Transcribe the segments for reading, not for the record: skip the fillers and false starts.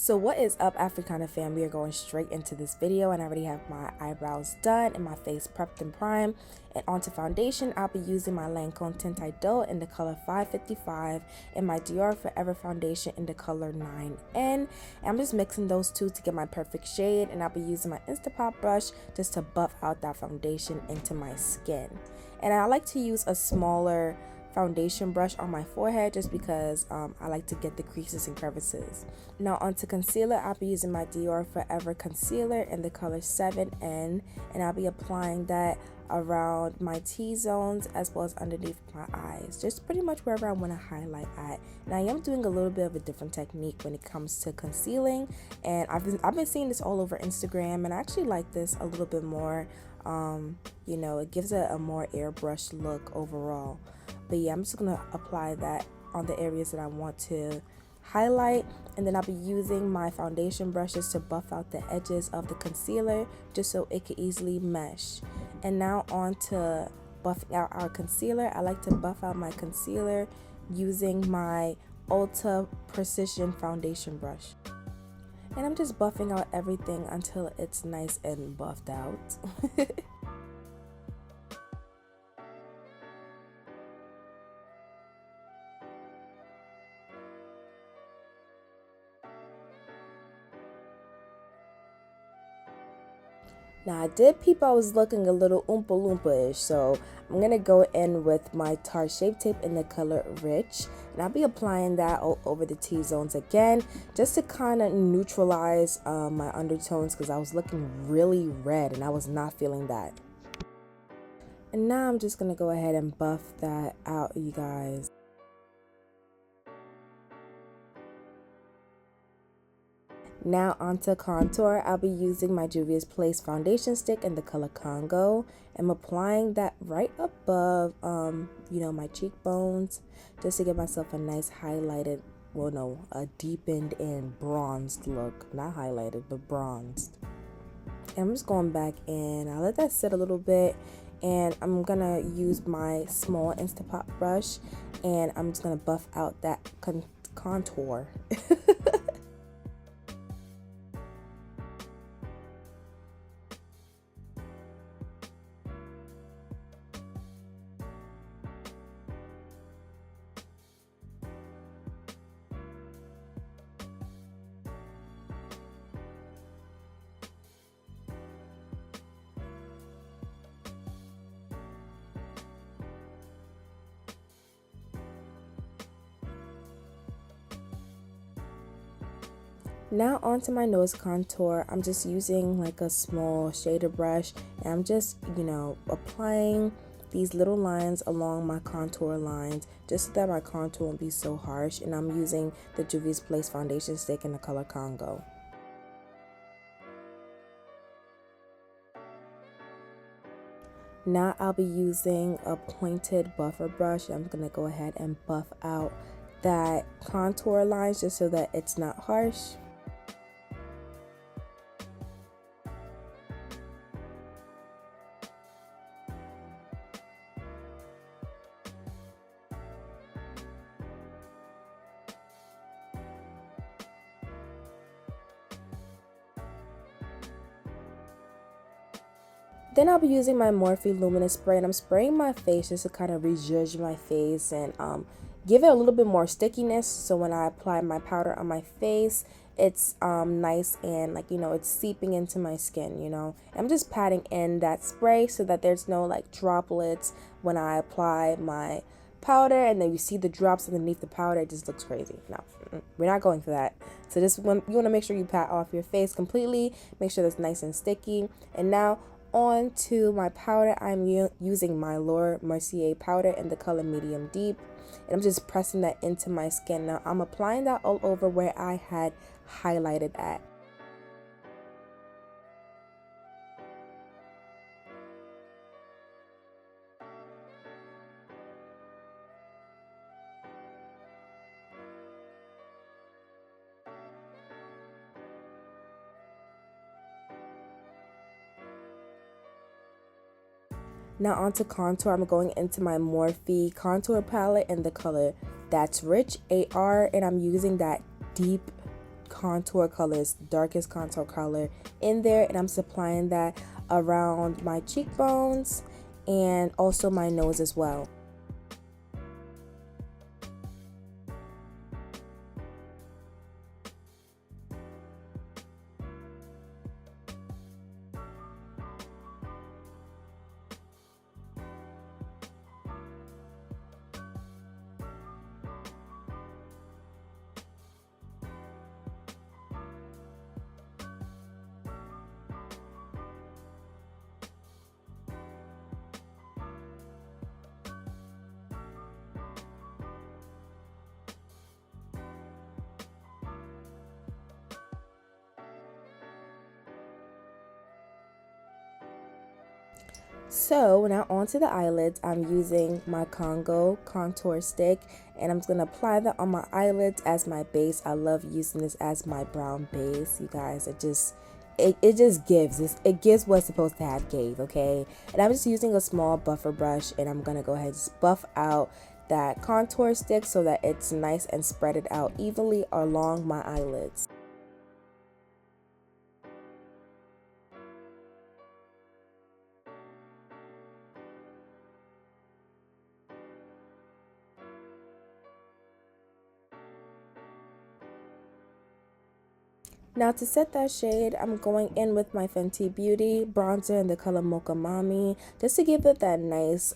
So what is up, Africana fam? We are going straight into this video, and I already have my eyebrows done and my face prepped and primed. And onto foundation, I'll be using my Lancome Tinted Dough in the color 555 and my Dior Forever foundation in the color 9N. And I'm just mixing those two to get my perfect shade, and I'll be using my Instapot brush just to buff out that foundation into my skin. And I like to use a smaller foundation brush on my forehead just because I like to get the creases and crevices. Now onto concealer, I'll be using my Dior Forever concealer in the color 7N, and I'll be applying that around my T-zones as well as underneath my eyes, just pretty much wherever I want to highlight at. Now I am doing a little bit of a different technique when it comes to concealing, and I've been seeing this all over Instagram, and I actually like this a little bit more. You know, it gives it a more airbrush look overall. But yeah, I'm just gonna apply that on the areas that I want to highlight, and then I'll be using my foundation brushes to buff out the edges of the concealer just so it could easily mesh. And now on to buffing out our concealer. I like to buff out my concealer using my Ulta Precision foundation brush. And I'm just buffing out everything until it's nice and buffed out. Now I did peep I was looking a little Oompa Loompa-ish, so I'm going to go in with my Tarte Shape Tape in the color Rich. And I'll be applying that all over the T-zones again, just to kind of neutralize my undertones, because I was looking really red and I was not feeling that. And now I'm just going to go ahead and buff that out, you guys. Now onto contour, I'll be using my Juvia's Place foundation stick in the color Congo. I'm applying that right above, my cheekbones, just to give myself a nice highlighted, a deepened and bronzed look. Not highlighted, but bronzed. And I'm just going back in. I'll let that sit a little bit, and I'm gonna use my small Instapot brush, and I'm just gonna buff out that contour. Now onto my nose contour. I'm just using like a small shader brush, and I'm just, applying these little lines along my contour lines just so that my contour won't be so harsh. And I'm using the Juvia's Place foundation stick in the color Congo. Now I'll be using a pointed buffer brush. I'm going to go ahead and buff out that contour lines just so that it's not harsh. Then I'll be using my Morphe Luminous Spray, and I'm spraying my face just to kind of rezhuzh my face and give it a little bit more stickiness, so when I apply my powder on my face, it's nice and it's seeping into my skin, I'm just patting in that spray so that there's no droplets when I apply my powder, and then you see the drops underneath the powder. It just looks crazy. No, we're not going for that. So you want to make sure you pat off your face completely, make sure that's nice and sticky. And now on to my powder. I'm using my Laura Mercier powder in the color Medium Deep, and I'm just pressing that into my skin. Now I'm applying that all over where I had highlighted at. Now onto contour. I'm going into my Morphe contour palette in the color That's Rich AR, and I'm using that deep contour colors, darkest contour color in there, and I'm just applying that around my cheekbones and also my nose as well. So now onto the eyelids, I'm using my Congo contour stick, and I'm just going to apply that on my eyelids as my base. I love using this as my brown base, you guys. It just gives. It gives what's supposed to have gave, okay? And I'm just using a small buffer brush, and I'm going to go ahead and just buff out that contour stick so that it's nice and spread it out evenly along my eyelids. Now to set that shade, I'm going in with my Fenty Beauty bronzer in the color Mocha Mami, just to give it that nice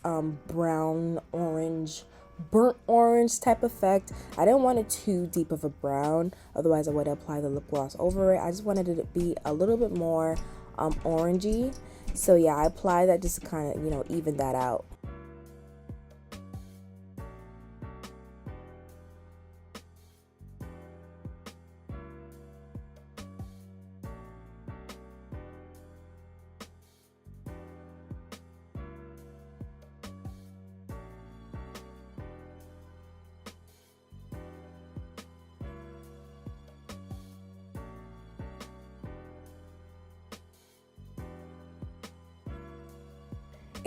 brown orange, burnt orange type effect. I didn't want it too deep of a brown, otherwise I would apply the lip gloss over it. I just wanted it to be a little bit more orangey. So yeah, I applied that just to kind of, you know, even that out.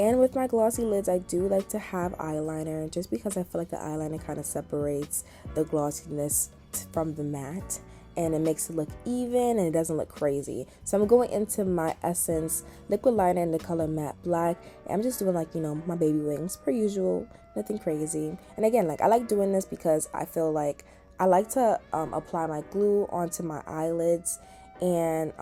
And with my glossy lids, I do like to have eyeliner, just because I feel like the eyeliner kind of separates the glossiness from the matte, and it makes it look even and it doesn't look crazy. So I'm going into my Essence liquid liner in the color Matte Black, and I'm just doing, like, you know, my baby wings per usual, nothing crazy. And again, like, I like doing this because I feel like I like to apply my glue onto my eyelids, and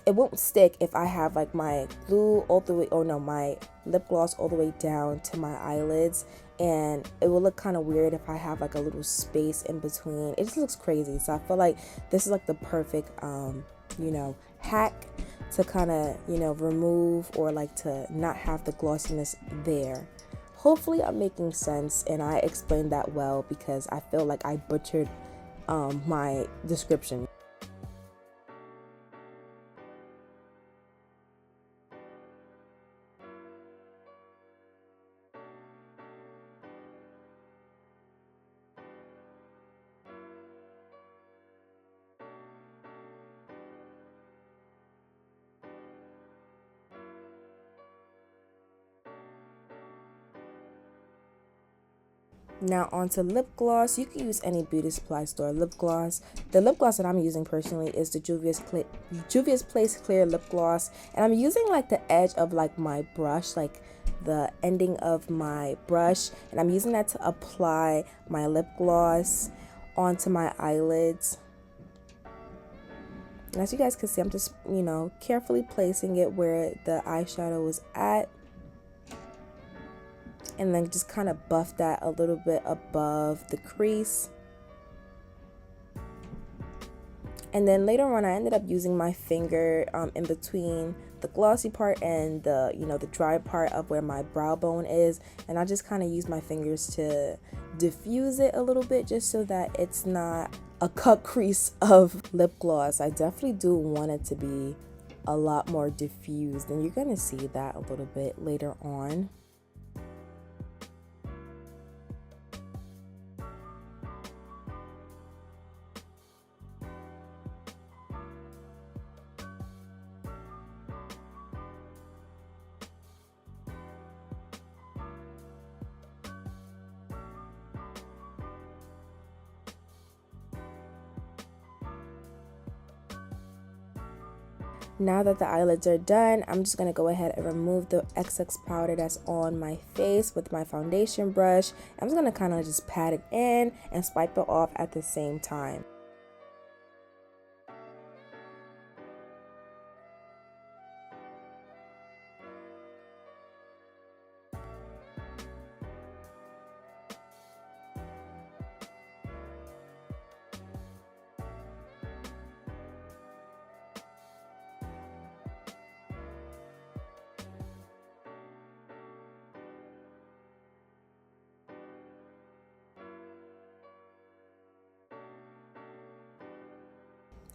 it won't stick if I have like my glue all the way, or no, my lip gloss all the way down to my eyelids, and it will look kind of weird if I have like a little space in between. It just looks crazy. So I feel like this is like the perfect you know, hack to kind of, you know, remove or like to not have the glossiness there. Hopefully I'm making sense and I explained that well, because I feel like I butchered my description. Now onto lip gloss. You can use any beauty supply store lip gloss. The lip gloss that I'm using personally is the Juvia's Place Clear Lip Gloss, and I'm using like the edge of like my brush, like the ending of my brush, and I'm using that to apply my lip gloss onto my eyelids. And as you guys can see, I'm just, you know, carefully placing it where the eyeshadow is at, and then just kind of buff that a little bit above the crease. And then later on, I ended up using my finger in between the glossy part and the, you know, the dry part of where my brow bone is, and I just kind of use my fingers to diffuse it a little bit, just so that it's not a cut crease of lip gloss. I definitely do want it to be a lot more diffused, and you're gonna see that a little bit later on. Now that the eyelids are done, I'm just going to go ahead and remove the excess powder that's on my face with my foundation brush. I'm just going to kind of just pat it in and swipe it off at the same time.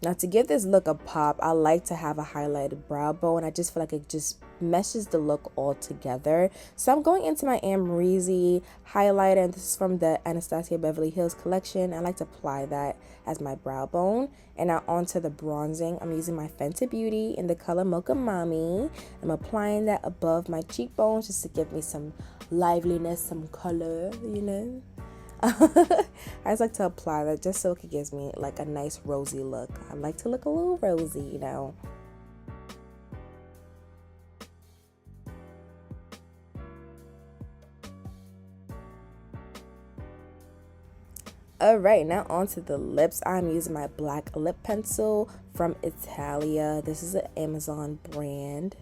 Now to give this look a pop, I like to have a highlighted brow bone. I just feel like it just meshes the look all together. So I'm going into my Amrezy highlighter, and this is from the Anastasia Beverly Hills collection. I like to apply that as my brow bone. And now onto the bronzing. I'm using my Fenty Beauty in the color Mocha Mami. I'm applying that above my cheekbones just to give me some liveliness, some color, you know. I just like to apply that just so it gives me like a nice rosy look. I like to look a little rosy, you know. Alright, now onto the lips. I'm using my black lip pencil from Italia. This is an Amazon brand.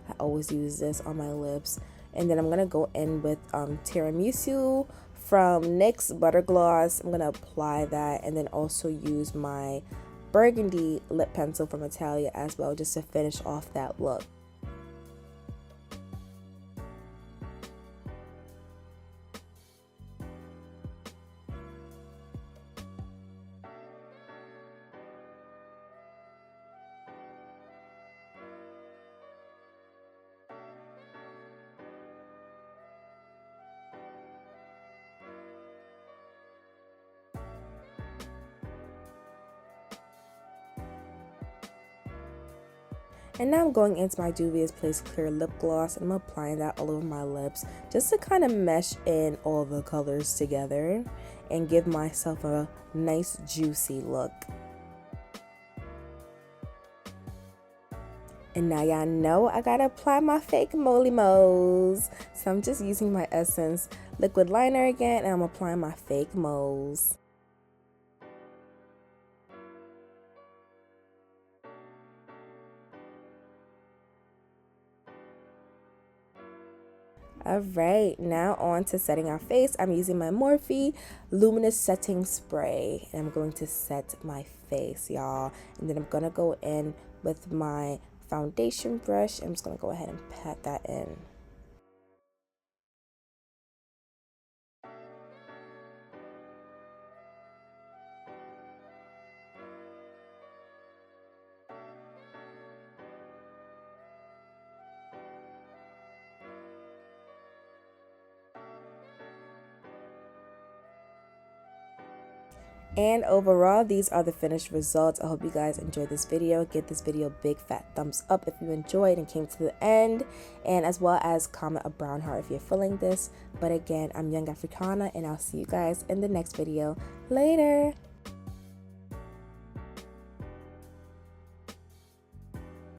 I always use this on my lips. And then I'm going to go in with Tiramisu from NYX Butter Gloss. I'm going to apply that and then also use my burgundy lip pencil from Italia as well, just to finish off that look. And now I'm going into my Juvia's Place Clear Lip Gloss, and I'm applying that all over my lips just to kind of mesh in all the colors together and give myself a nice juicy look. And now y'all know I gotta apply my fake moly moles. So I'm just using my Essence liquid liner again, and I'm applying my fake moles. Alright, now on to setting our face. I'm using my Morphe Luminous Setting Spray, and I'm going to set my face, y'all. And then I'm going to go in with my foundation brush. I'm just going to go ahead and pat that in. And overall, these are the finished results. I hope you guys enjoyed this video. Give this video a big fat thumbs up if you enjoyed and came to the end, and as well as comment a brown heart if you're feeling this. But again, I'm Young Africana, and I'll see you guys in the next video. Later.